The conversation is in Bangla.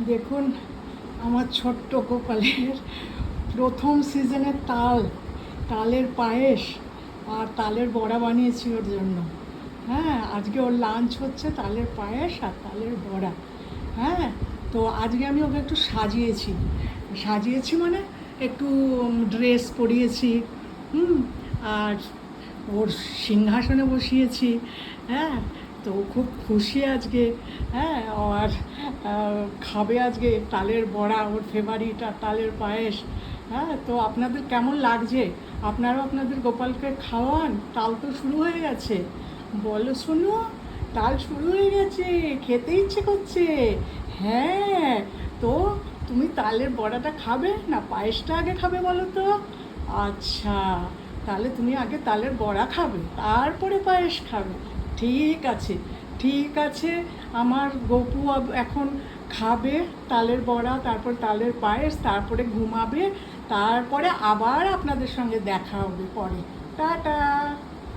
দেখুন আমার ছোট্ট গোপালের প্রথম সিজনের তালের পায়েস আর তালের বড়া বানিয়েছি ওর জন্য। হ্যাঁ, আজকে ওর লাঞ্চ হচ্ছে তালের পায়েস আর তালের বড়া। হ্যাঁ, তো আজকে আমি ওকে একটু সাজিয়েছি মানে একটু ড্রেস পরিয়েছি। হুম। আর ওর সিংহাসনে বসিয়েছি। হ্যাঁ, তো ও খুব খুশি আজকে। হ্যাঁ, আর খাবে আজকে তালের বড়া, ওর ফেভারিট, আর তালের পায়েস। হ্যাঁ, তো আপনাদের কেমন লাগছে? আপনারাও আপনাদের গোপালকে খাওয়ান। তাল তো শুরু হয়ে গেছে, বলো শোনো, তাল শুরু হয়ে গেছে, খেতে ইচ্ছে করছে। হ্যাঁ, তো তুমি তালের বড়াটা খাবে না পায়েসটা আগে খাবে বলো তো? আচ্ছা, তাহলে তুমি আগে তালের বড়া খাবে, তারপরে পায়েস খাবে। ঠিক আছে, ঠিক আছে। আমার গপু এখন খাবে তালের বড়া, তারপর তালের পায়েস, তারপরে ঘুমাবে। তারপরে আবার আপনাদের সঙ্গে দেখা হবে পরে। টাটা।